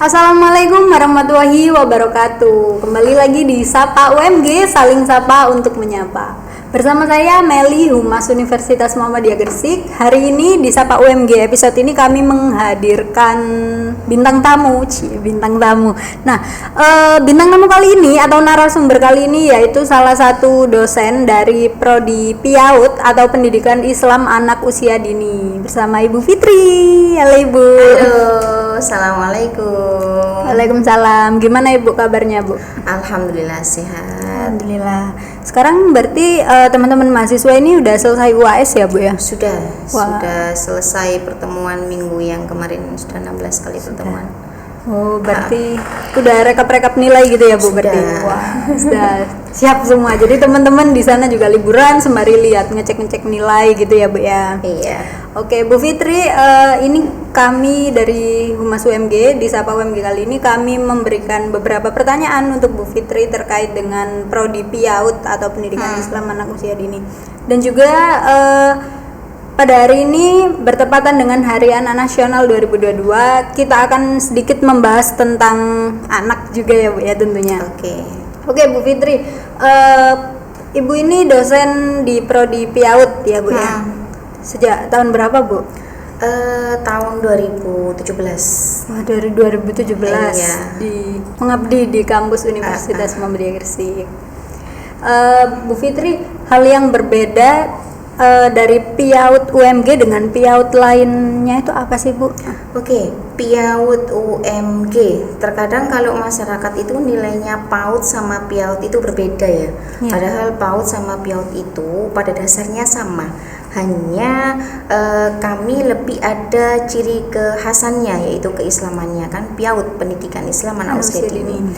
Assalamualaikum warahmatullahi wabarakatuh. Kembali lagi di Sapa UMG, saling sapa untuk menyapa. Bersama saya Meli, Humas Universitas Muhammadiyah Gresik. Hari ini di Sapa UMG episode ini kami menghadirkan bintang tamu. Nah, bintang tamu kali ini atau narasumber kali ini yaitu salah satu dosen dari Prodi PIAUD atau Pendidikan Islam Anak Usia Dini bersama Ibu Fitri. Halo Ibu. Halo, Assalamualaikum. Waalaikumsalam. Gimana Ibu kabarnya Bu? Alhamdulillah sehat. Alhamdulillah. Sekarang berarti teman-teman mahasiswa ini udah selesai UAS ya Bu ya? Sudah selesai pertemuan minggu yang kemarin, sudah 16 kali pertemuan. Oh, berarti udah rekap nilai gitu ya Bu? Berarti wah, sudah siap semua. Jadi teman-teman di sana juga liburan sembari lihat ngecek nilai gitu ya Bu ya? Iya. Oke Bu Fitri, ini kami dari Humas UMG di Sapa UMG kali ini kami memberikan beberapa pertanyaan untuk Bu Fitri terkait dengan Prodi PIAUD atau Pendidikan Islam Anak Usia Dini. Dan juga pada hari ini bertepatan dengan Hari Anak Nasional 2022, kita akan sedikit membahas tentang anak juga ya Bu ya tentunya. Oke Bu Fitri, Ibu ini dosen di Prodi PIAUD ya Bu ya? Sejak tahun berapa Bu? Tahun 2017. Wah, dari 2017 Iya. Mengabdi di kampus Universitas Muhammadiyah Gresik. Bu Fitri, hal yang berbeda dari PIAUD UMG dengan PIAUD lainnya itu apa sih Bu? Oke, PIAUD UMG. Terkadang kalau masyarakat itu nilainya PAUD sama PIAUD itu berbeda ya. Padahal PAUD sama PIAUD itu pada dasarnya sama. Hanya kami lebih ada ciri kekhasannya yaitu keislamannya kan. PIAUD Pendidikan Islam Anak Usia Dini.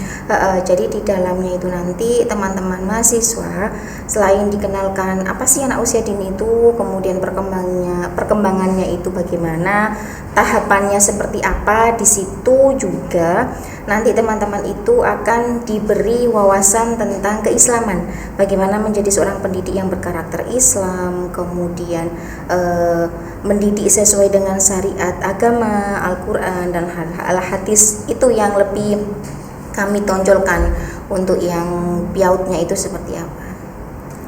Jadi di dalamnya itu nanti teman-teman mahasiswa selain dikenalkan apa sih anak usia dini itu, kemudian perkembangannya itu bagaimana, tahapannya seperti apa, di situ juga nanti teman-teman itu akan diberi wawasan tentang keislaman, bagaimana menjadi seorang pendidik yang berkarakter Islam, kemudian mendidik sesuai dengan syariat agama, Al-Quran dan hal hadis. Itu yang lebih kami tonjolkan untuk yang PIAUD-nya itu seperti apa.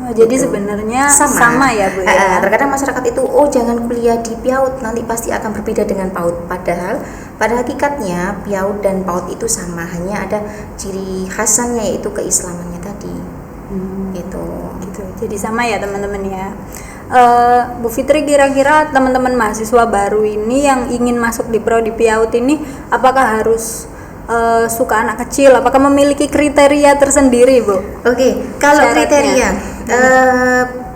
Jadi sebenarnya sama ya Bu ya? Terkadang masyarakat itu jangan kuliah di PIAUD, nanti pasti akan berbeda dengan PAUD. Padahal pada hakikatnya PIAUD dan PAUD itu sama, hanya ada ciri khasannya yaitu keislamannya tadi. Gitu. Jadi sama ya teman-teman ya. Bu Fitri, kira-kira teman-teman mahasiswa baru ini yang ingin masuk di Prodi PIAUD ini apakah harus suka anak kecil? Apakah memiliki kriteria tersendiri Bu? Oke, kalau kriteria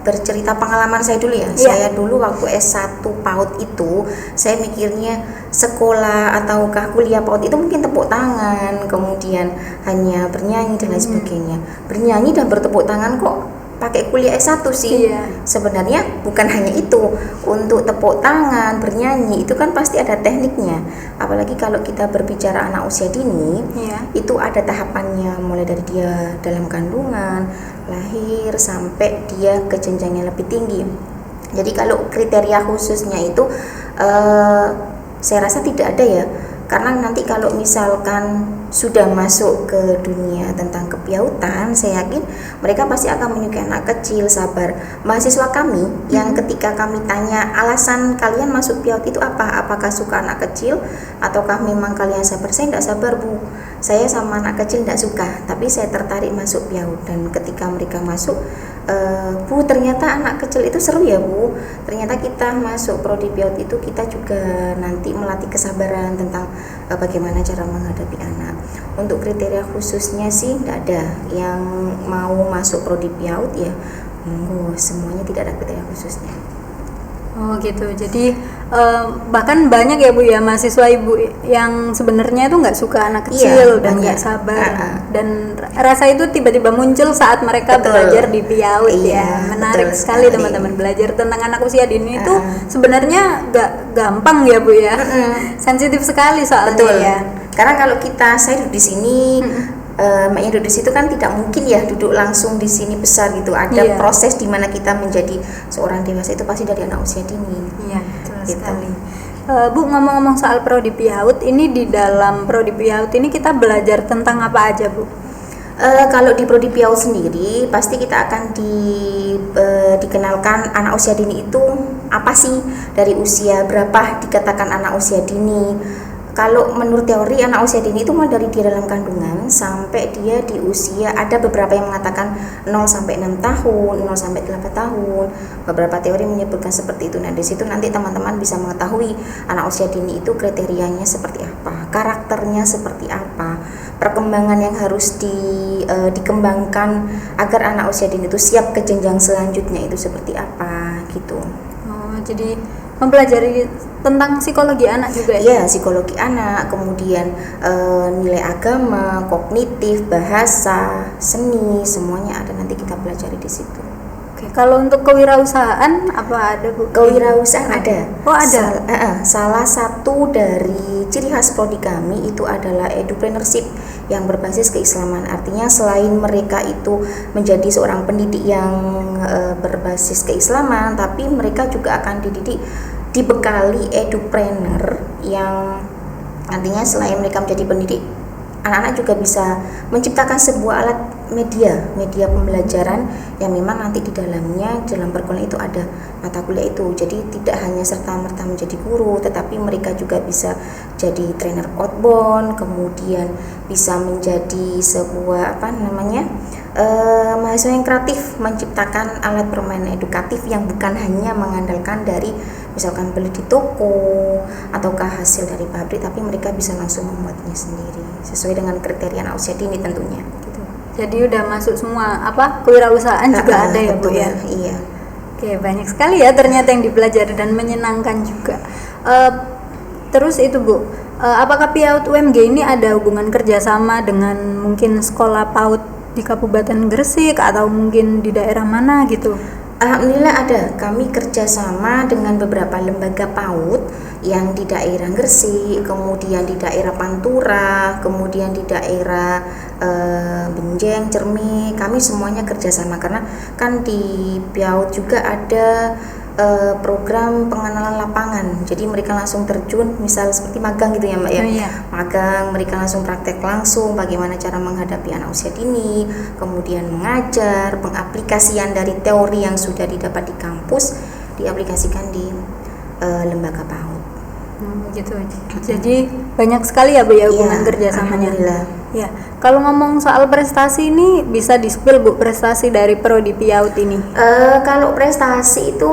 bercerita pengalaman saya dulu ya. Saya dulu waktu S1 PAUD itu saya mikirnya sekolah ataukah kuliah PAUD itu mungkin tepuk tangan, kemudian hanya bernyanyi dan lain sebagainya. Bernyanyi dan bertepuk tangan kok pakai kuliah S1 sih. Sebenarnya bukan hanya itu. Untuk tepuk tangan, bernyanyi itu kan pasti ada tekniknya. Apalagi kalau kita berbicara anak usia dini, itu ada tahapannya, mulai dari dia dalam kandungan, lahir sampai dia ke jenjang yang lebih tinggi. Jadi kalau kriteria khususnya itu saya rasa tidak ada ya. Karena nanti kalau misalkan sudah masuk ke dunia tentang kepiautan, saya yakin mereka pasti akan menyukai anak kecil, sabar. Mahasiswa kami yang ketika kami tanya alasan kalian masuk PIAUD itu apa? Apakah suka anak kecil ataukah memang kalian sabar? Saya tidak sabar Bu, saya sama anak kecil tidak suka, tapi saya tertarik masuk PIAUD. Dan ketika mereka masuk, Bu ternyata anak kecil itu seru ya Bu. Ternyata kita masuk Prodi PIAUD itu kita juga nanti melatih kesabaran tentang bagaimana cara menghadapi anak. Untuk kriteria khususnya sih tidak ada. Yang mau masuk Prodi PIAUD ya semuanya, tidak ada kriteria khususnya. Oh gitu. Jadi bahkan banyak ya Bu ya mahasiswa Ibu yang sebenarnya itu nggak suka anak kecil dan nggak sabar. Dan rasa itu tiba-tiba muncul saat mereka belajar di PIAUD ya. Menarik sekali teman-teman, belajar tentang anak usia dini itu sebenarnya nggak gampang ya Bu ya. Sensitif sekali soalnya ya. Karena kalau saya duduk di sini, maknya duduk di situ kan tidak mungkin ya duduk langsung di sini besar gitu. Ada proses di mana kita menjadi seorang dewasa itu pasti dari anak usia dini. Iya, betul sekali. Bu, ngomong-ngomong soal prodi PIAUD, ini di dalam prodi PIAUD ini kita belajar tentang apa aja, Bu? Kalau di prodi PIAUD sendiri pasti kita akan dikenalkan anak usia dini itu apa sih, dari usia berapa dikatakan anak usia dini. Kalau menurut teori anak usia dini itu mulai dari dia dalam kandungan sampai dia di usia, ada beberapa yang mengatakan 0 sampai 6 tahun, 0 sampai 8 tahun. Beberapa teori menyebutkan seperti itu. Nah, di situ nanti teman-teman bisa mengetahui anak usia dini itu kriterianya seperti apa, karakternya seperti apa, perkembangan yang harus dikembangkan agar anak usia dini itu siap ke jenjang selanjutnya itu seperti apa gitu. Oh, jadi mempelajari tentang psikologi anak juga ya? Iya, psikologi anak, kemudian nilai agama, kognitif, bahasa, seni, semuanya ada, nanti kita pelajari di situ. Oke, kalau untuk kewirausahaan apa ada, Bu? Kewirausahaan ada. Oh, ada. Salah satu dari ciri khas prodi kami itu adalah edupreneurship yang berbasis keislaman. Artinya selain mereka itu menjadi seorang pendidik yang berbasis keislaman, tapi mereka juga akan dibekali edupreneur yang nantinya selain mereka menjadi pendidik, anak-anak juga bisa menciptakan sebuah alat media pembelajaran yang memang nanti di dalamnya dalam perkuliahan itu ada mata kuliah itu. Jadi tidak hanya serta-merta menjadi guru, tetapi mereka juga bisa jadi trainer outbound, kemudian bisa menjadi sebuah mahasiswa yang kreatif, menciptakan alat permainan edukatif yang bukan hanya mengandalkan dari misalkan beli di toko ataukah hasil dari pabrik, tapi mereka bisa langsung membuatnya sendiri sesuai dengan kriteria anak usia dini tentunya gitu. Jadi udah masuk semua kewirausahaan juga ada ya, Bu ya? Iya. Oke, banyak sekali ya ternyata yang dipelajari dan menyenangkan juga. Terus itu, Bu, apakah PIAUD UMG ini ada hubungan kerjasama dengan mungkin sekolah PAUD di Kabupaten Gresik atau mungkin di daerah mana gitu? Alhamdulillah ada. Kami kerjasama dengan beberapa lembaga PAUD yang di daerah Gresik, kemudian di daerah Pantura, kemudian di daerah Benjeng, Cermi. Kami semuanya kerjasama karena kan di PIAUD juga ada program pengenalan lapangan. Jadi mereka langsung terjun, misal seperti magang gitu ya, Mbak ya. Oh, iya. Magang, mereka langsung praktek langsung bagaimana cara menghadapi anak usia dini, kemudian mengajar, pengaplikasian dari teori yang sudah didapat di kampus diaplikasikan di lembaga PAUD. Gitu. Jadi banyak sekali ya, Bu ya, hubungan kerjasamanya. Alhamdulillah. Ya, kalau ngomong soal prestasi ini bisa di-spill, Bu, prestasi dari prodi PIAUD ini? Kalau prestasi itu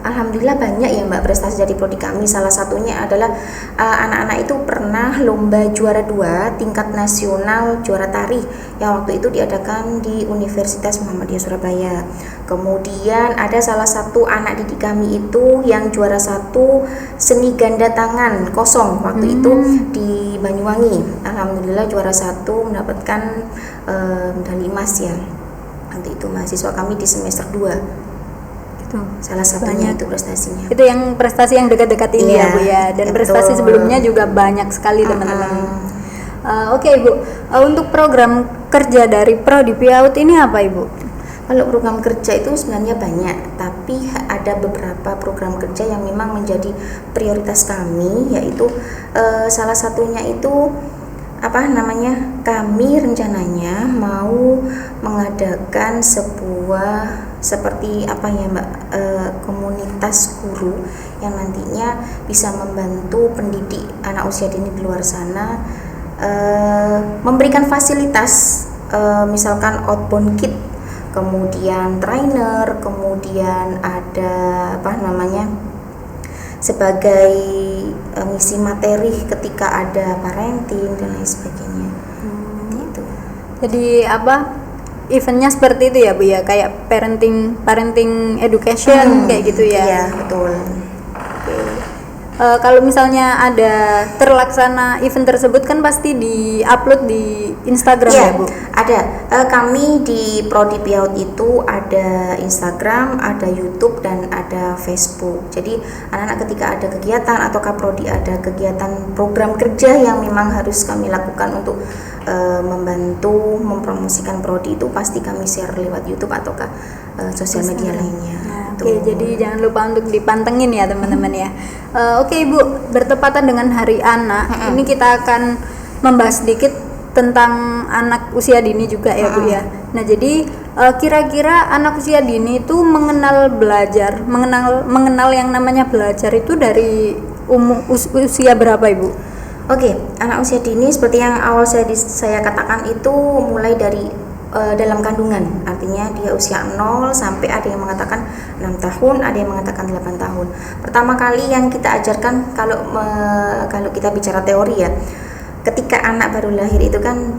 alhamdulillah banyak ya, Mbak, prestasi dari prodi kami. Salah satunya adalah anak-anak itu pernah lomba juara 2 tingkat nasional juara tari yang waktu itu diadakan di Universitas Muhammadiyah Surabaya. Kemudian ada salah satu anak didik kami itu yang juara 1 seni ganda tangan kosong waktu itu di Banyuwangi. Alhamdulillah juara 1 mendapatkan medali emas ya. Nanti itu mahasiswa kami di semester 2. Itu salah satunya itu prestasinya. Itu yang prestasi yang dekat-dekat ini ya, Bu ya. Dan betul. Prestasi sebelumnya juga banyak sekali teman-teman. Oke, Ibu. Untuk program kerja dari prodi PIAUD ini apa, Ibu? Kalau program kerja itu sebenarnya banyak, tapi ada beberapa program kerja yang memang menjadi prioritas kami, yaitu salah satunya itu kami rencananya mau mengadakan sebuah seperti komunitas guru yang nantinya bisa membantu pendidik anak usia dini di luar sana, memberikan fasilitas misalkan outbound kit, kemudian trainer, kemudian ada sebagai misi materi ketika ada parenting dan lain sebagainya. Gitu. Jadi eventnya seperti itu ya, Bu ya, kayak parenting education kayak gitu ya? Iya, betul. Kalau misalnya ada terlaksana event tersebut kan pasti di-upload di Instagram ya, Bu? Ada. Kami di Prodi PIAUD itu ada Instagram, ada YouTube, dan ada Facebook. Jadi anak-anak ketika ada kegiatan atau Prodi ada kegiatan program kerja yang memang harus kami lakukan untuk membantu mempromosikan Prodi itu, pasti kami share lewat YouTube ataukah sosial media lainnya. Nah, Oke, jadi jangan lupa untuk dipantengin ya teman-teman ya. Oke Ibu, bertepatan dengan Hari Anak, ini kita akan membahas sedikit tentang anak usia dini juga ya Bu ya. Nah jadi kira-kira anak usia dini itu mengenal belajar, mengenal yang namanya belajar itu dari usia berapa Ibu? Oke, anak usia dini seperti yang awal saya katakan itu mulai dari dalam kandungan, artinya dia usia 0 sampai ada yang mengatakan 6 tahun, ada yang mengatakan 8 tahun. Pertama kali yang kita ajarkan kalau kita bicara teori ya, ketika anak baru lahir itu kan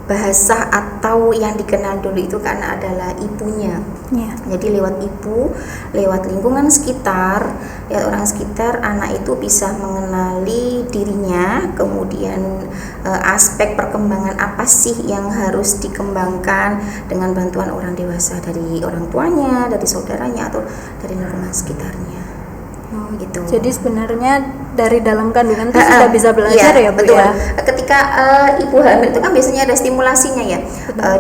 bahasa atau yang dikenal dulu itu kan adalah ibunya. Jadi lewat ibu, lewat lingkungan sekitar, lewat orang sekitar, anak itu bisa mengenali dirinya, kemudian aspek perkembangan apa sih yang harus dikembangkan dengan bantuan orang dewasa, dari orang tuanya, dari saudaranya, atau dari lingkungan sekitarnya. Gitu. Jadi sebenarnya dari dalam kandungan itu sudah bisa belajar ya Bu betul. ya. Ketika ibu hamil itu kan biasanya ada stimulasinya ya,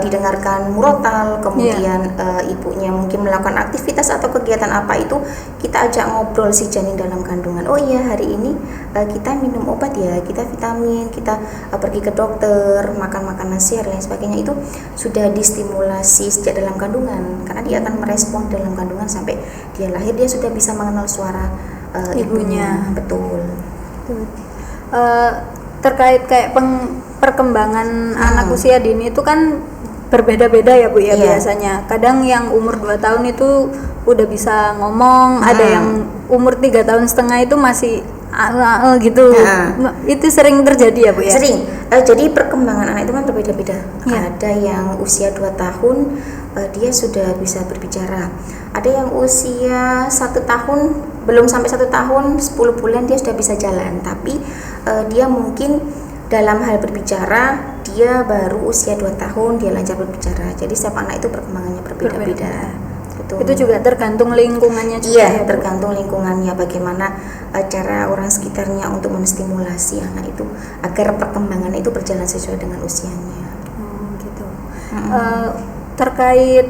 didengarkan murotal, kemudian ibunya mungkin melakukan aktivitas atau kegiatan apa itu, kita ajak ngobrol si janin dalam kandungan. Oh iya, hari ini kita minum obat ya, kita vitamin, kita pergi ke dokter, makan nasi dan lain sebagainya, itu sudah distimulasi sejak dalam kandungan, karena dia akan merespon dalam kandungan sampai dia lahir, dia sudah bisa mengenal suara ibunya. Betul. Terkait kayak perkembangan anak usia dini itu kan berbeda-beda ya Bu ya biasanya. Kadang yang umur 2 tahun itu udah bisa ngomong, ada yang umur 3 tahun setengah itu masih gitu. Itu sering terjadi ya Bu ya? Sering. Jadi perkembangan anak itu kan berbeda-beda. Ada yang usia 2 tahun dia sudah bisa berbicara. Ada yang usia 1 tahun, belum sampai 1 tahun, 10 bulan dia sudah bisa jalan, tapi dia mungkin dalam hal berbicara dia baru usia 2 tahun dia lancar berbicara. Jadi setiap anak itu perkembangannya berbeda-beda. Itu juga tergantung lingkungannya juga. Iya, ya, tergantung lingkungannya, bagaimana cara orang sekitarnya untuk menstimulasi anak itu agar perkembangan itu berjalan sesuai dengan usianya. Gitu. Terkait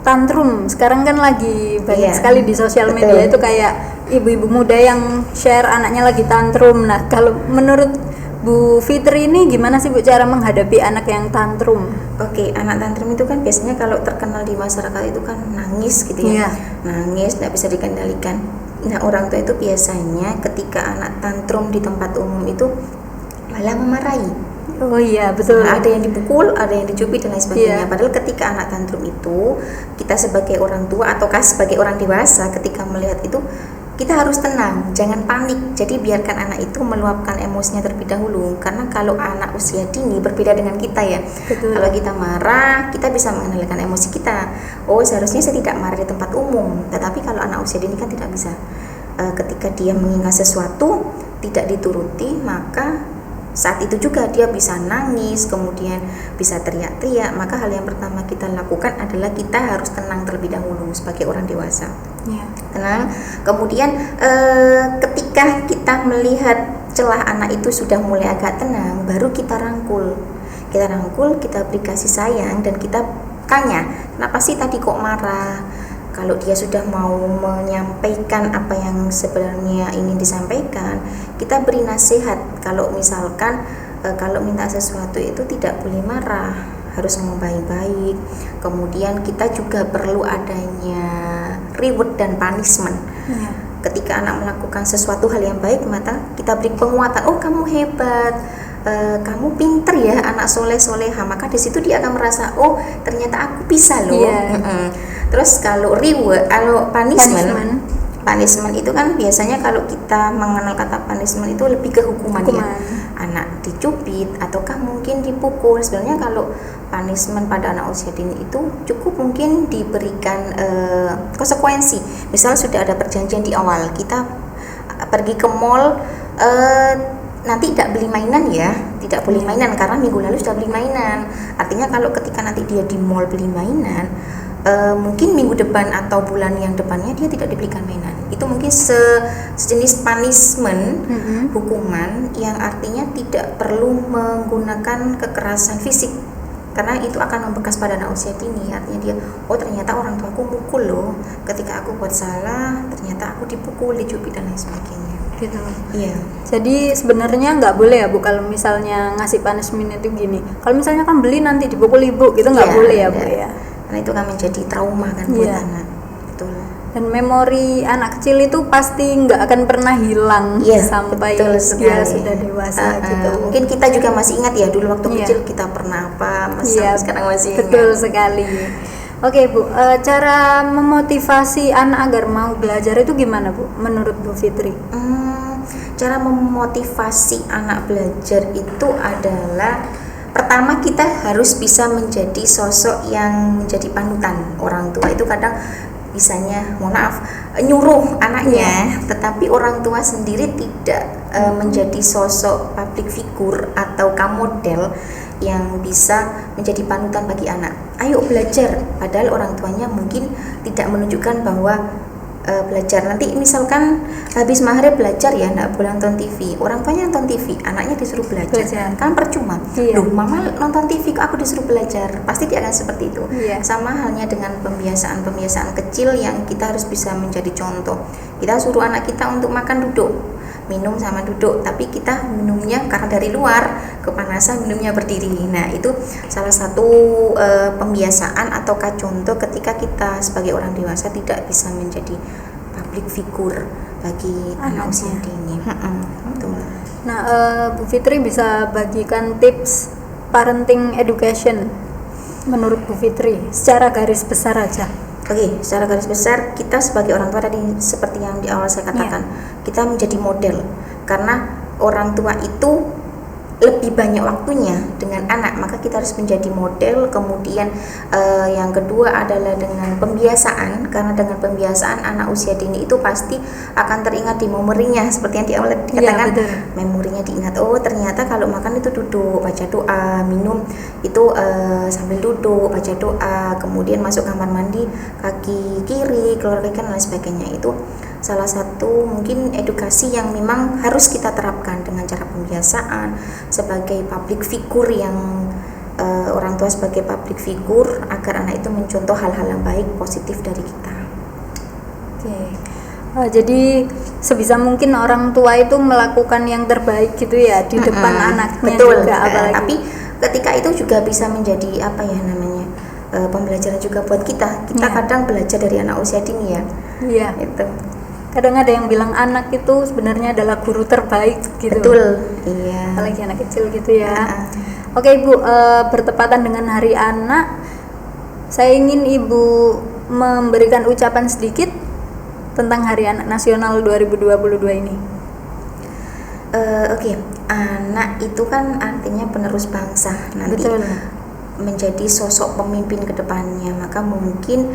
tantrum, sekarang kan lagi banyak sekali di sosial media. Itu kayak ibu-ibu muda yang share anaknya lagi tantrum. Nah, kalau menurut Bu Fitri ini gimana sih Bu cara menghadapi anak yang tantrum? Oke, anak tantrum itu kan biasanya kalau terkenal di masyarakat itu kan nangis gitu ya. Nangis, tidak bisa dikendalikan. Nah, orang tua itu biasanya ketika anak tantrum di tempat umum itu malah memarahi. Oh iya, betul. Ada yang dipukul, ada yang dicubit dan lain sebagainya. Padahal ketika anak tantrum itu, kita sebagai orang tua ataukah sebagai orang dewasa ketika melihat itu, kita harus tenang, jangan panik. Jadi biarkan anak itu meluapkan emosinya terlebih dahulu. Karena kalau anak usia dini berbeda dengan kita ya. Betul. Kalau kita marah, kita bisa mengendalikan emosi kita. Oh, seharusnya saya tidak marah di tempat umum. Tetapi kalau anak usia dini kan tidak bisa. Ketika dia mengingat sesuatu tidak dituruti, maka saat itu juga dia bisa nangis, kemudian bisa teriak-teriak. Maka hal yang pertama kita lakukan adalah kita harus tenang terlebih dahulu sebagai orang dewasa. Tenang. Kemudian ketika kita melihat celah anak itu sudah mulai agak tenang, baru kita rangkul. Kita beri kasih sayang dan kita tanya, kenapa sih tadi kok marah? Kalau dia sudah mau menyampaikan apa yang sebenarnya ingin disampaikan, kita beri nasihat. Kalau misalkan kalau minta sesuatu itu tidak boleh marah, harus ngomong baik-baik. Kemudian kita juga perlu adanya reward dan punishment. Ketika anak melakukan sesuatu hal yang baik, maka kita beri penguatan. Oh, kamu hebat, kamu pinter ya, anak soleh-soleha. Maka di situ dia akan merasa, oh ternyata aku bisa loh. Terus kalau reward, kalau punishment itu kan biasanya kalau kita mengenal kata punishment itu lebih ke hukuman. Ya. Anak dicubit ataukah mungkin dipukul. Sebenarnya kalau punishment pada anak usia dini itu cukup mungkin diberikan konsekuensi. Misal sudah ada perjanjian di awal, kita pergi ke mall, nanti tidak beli mainan ya, tidak boleh mainan karena minggu lalu sudah beli mainan. Artinya kalau ketika nanti dia di mall beli mainan, mungkin minggu depan atau bulan yang depannya dia tidak diberikan mainan. Itu mungkin sejenis punishment, hukuman yang artinya tidak perlu menggunakan kekerasan fisik. karena itu akan membekas pada anak usia dini. Artinya dia, oh ternyata orang tuaku mukul loh, ketika aku buat salah ternyata aku dipukul, dicubit dan lain sebagainya gitu. Iya. Jadi sebenarnya nggak boleh ya Bu kalau misalnya ngasih punishment itu gini. Kalau misalnya kan beli nanti dipukul ibu gitu nggak boleh ya Bu ya. Karena itu akan menjadi trauma kan buat anak. Betul. Dan memori anak kecil itu pasti nggak akan pernah hilang sampai dia sudah dewasa gitu. Mungkin kita juga masih ingat ya dulu waktu kecil kita pernah apa, sampai sekarang masih ingat. Betul sekali. Oke Bu, cara memotivasi anak agar mau belajar itu gimana Bu menurut Bu Fitri? Cara memotivasi anak belajar itu adalah pertama kita harus bisa menjadi sosok yang menjadi panutan. Orang tua itu kadang bisanya, mohon maaf, nyuruh anaknya, tetapi orang tua sendiri tidak menjadi sosok public figure atau model yang bisa menjadi panutan bagi anak. Ayo belajar, padahal orang tuanya mungkin tidak menunjukkan bahwa belajar. Nanti misalkan habis maghrib belajar ya, nggak boleh nonton TV, orang tuanya nonton TV, anaknya disuruh belajar. Kan percuma. Loh, mama nonton TV kok aku disuruh belajar, pasti dia akan seperti itu. Sama halnya dengan pembiasaan kecil yang kita harus bisa menjadi contoh. Kita suruh anak kita untuk makan duduk, minum sama duduk, tapi kita minumnya karena dari luar kepanasan, minumnya berdiri. Nah itu salah satu pembiasaan atau contoh ketika kita sebagai orang dewasa tidak bisa menjadi public figure bagi anak usia dini. Nah Bu Fitri bisa bagikan tips parenting education menurut Bu Fitri secara garis besar aja. Oke, secara garis besar kita sebagai orang tua tadi seperti yang di awal saya katakan, kita menjadi model karena orang tua itu lebih banyak waktunya dengan anak, maka kita harus menjadi model. Kemudian yang kedua adalah dengan pembiasaan, karena dengan pembiasaan anak usia dini itu pasti akan teringat di memorinya, seperti yang di awal dikatakan, memorinya diingat, oh ternyata kalau makan itu duduk baca doa, minum itu sambil duduk baca doa, kemudian masuk kamar mandi kaki kiri, keluar kaki kanan dan lain sebagainya. Itu salah satu mungkin edukasi yang memang harus kita terapkan dengan cara pembiasaan sebagai public figure yang orang tua sebagai public figure agar anak itu mencontoh hal-hal yang baik positif dari kita. Jadi sebisa mungkin orang tua itu melakukan yang terbaik gitu ya di depan anaknya. Betul. Juga apalagi. Tapi ketika itu juga bisa menjadi apa ya namanya pembelajaran juga buat kita. Kita kadang belajar dari anak usia dini ya. Iya. Itu. Kadang ada yang bilang anak itu sebenarnya adalah guru terbaik gitu. Betul. Iya. Apalagi anak kecil gitu ya. Oke Ibu, bertepatan dengan Hari Anak, saya ingin Ibu memberikan ucapan sedikit tentang Hari Anak Nasional 2022 ini. Oke. Anak itu kan artinya penerus bangsa nanti. Betul. Menjadi sosok pemimpin ke depannya, maka mungkin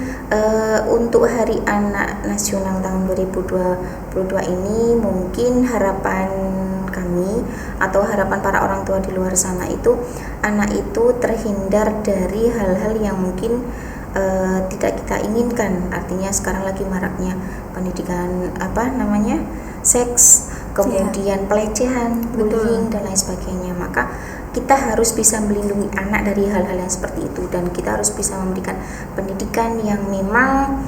untuk Hari Anak Nasional tahun 2022 ini mungkin harapan kami atau harapan para orang tua di luar sana itu anak itu terhindar dari hal-hal yang mungkin tidak kita inginkan. Artinya sekarang lagi maraknya pendidikan seks, kemudian pelecehan, bullying dan lain sebagainya. Maka kita harus bisa melindungi anak dari hal-hal yang seperti itu, dan kita harus bisa memberikan pendidikan yang memang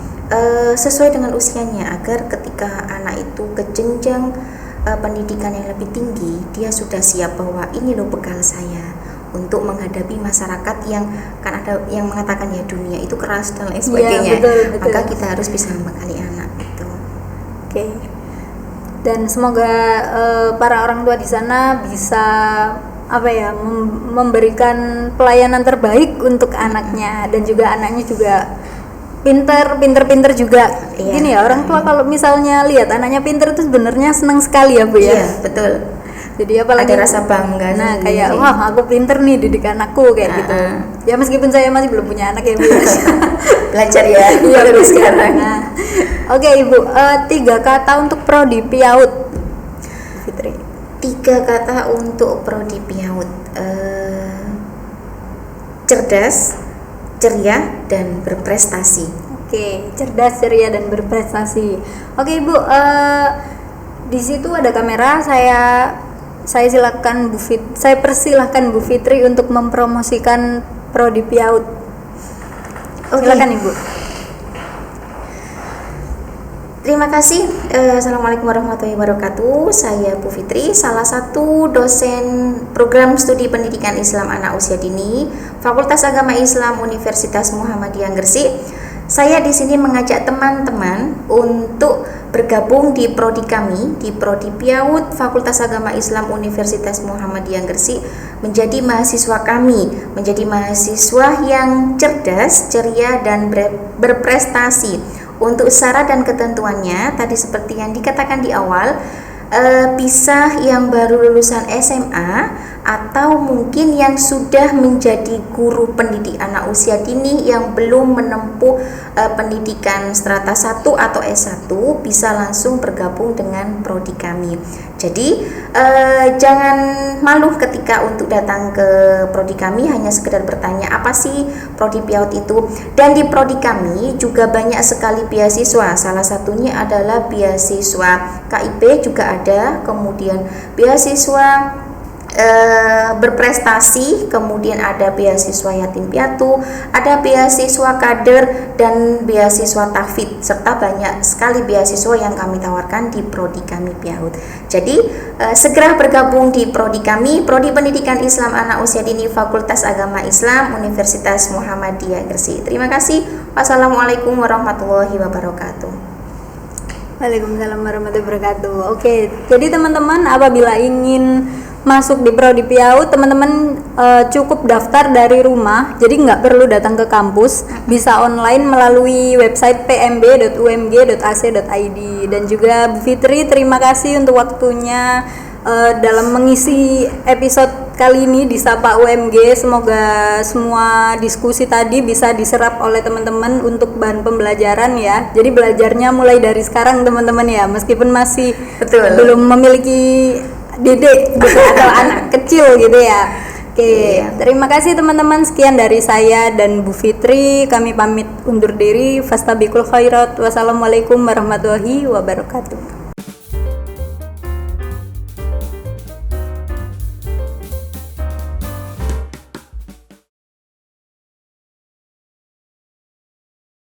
sesuai dengan usianya, agar ketika anak itu ke jenjang pendidikan yang lebih tinggi, dia sudah siap bahwa ini loh bekal saya untuk menghadapi masyarakat yang kan ada yang mengatakan ya dunia itu keras dan lain sebagainya. Betul. Maka kita harus bisa membekali anak itu. Oke. Dan semoga para orang tua di sana bisa memberikan pelayanan terbaik untuk anaknya, dan juga anaknya juga pinter juga. Gini ya, orang tua kalau misalnya lihat anaknya pinter itu sebenarnya senang sekali ya Bu ya. Iya, betul. Jadi apalagi ada rasa bangga. Nah, kayak wah aku pinter nih didik anakku kayak gitu. Ya meskipun saya masih belum punya anak ya Bu. Belajar ya. Iya sekarang. Oke Ibu, 3 kata untuk prodi PIAUD, Fitri. 3 kata untuk prodi PIAUD, cerdas, ceria, dan berprestasi. Oke, cerdas, ceria, dan berprestasi. Oke Ibu, di situ ada kamera. Saya persilahkan Bu Fitri untuk mempromosikan Prodi PIAUD. Oke. Silakan Ibu. Terima kasih. Assalamualaikum warahmatullahi wabarakatuh. Saya Bu Fitri, salah satu dosen program studi pendidikan Islam anak usia dini, Fakultas Agama Islam Universitas Muhammadiyah Gresik. Saya di sini mengajak teman-teman untuk bergabung di prodi kami, di prodi PIAUD Fakultas Agama Islam Universitas Muhammadiyah Gresik, menjadi mahasiswa kami, menjadi mahasiswa yang cerdas, ceria, dan berprestasi. Untuk syarat dan ketentuannya, tadi seperti yang dikatakan di awal, bisa yang baru lulusan SMA atau mungkin yang sudah menjadi guru pendidik anak usia dini yang belum menempuh pendidikan strata 1 atau S1 bisa langsung bergabung dengan prodi kami. Jadi jangan malu ketika untuk datang ke prodi kami, hanya sekedar bertanya apa sih prodi PIAUD itu. Dan di prodi kami juga banyak sekali beasiswa, salah satunya adalah beasiswa KIP juga ada, kemudian beasiswa berprestasi, kemudian ada beasiswa yatim piatu, ada beasiswa kader, dan beasiswa tahfidz, serta banyak sekali beasiswa yang kami tawarkan di prodi kami PIAUD. Jadi segera bergabung di prodi kami, Prodi Pendidikan Islam Anak Usia Dini Fakultas Agama Islam Universitas Muhammadiyah Gresik. Terima kasih. Wassalamualaikum warahmatullahi wabarakatuh. Waalaikumsalam warahmatullahi wabarakatuh. Oke, jadi teman-teman apabila ingin masuk di prodi PIAUD, teman-teman cukup daftar dari rumah, jadi nggak perlu datang ke kampus, bisa online melalui website pmb.umg.ac.id. Dan juga Bu Fitri, terima kasih untuk waktunya dalam mengisi episode kali ini di Sapa UMG. Semoga semua diskusi tadi bisa diserap oleh teman-teman untuk bahan pembelajaran ya. Jadi belajarnya mulai dari sekarang teman-teman ya, meskipun masih belum memiliki dedek gitu atau anak kecil gitu ya. Oke, terima kasih teman-teman. Sekian dari saya dan Bu Fitri. Kami pamit undur diri. Fastabiqul khairat. Wassalamualaikum warahmatullahi wabarakatuh.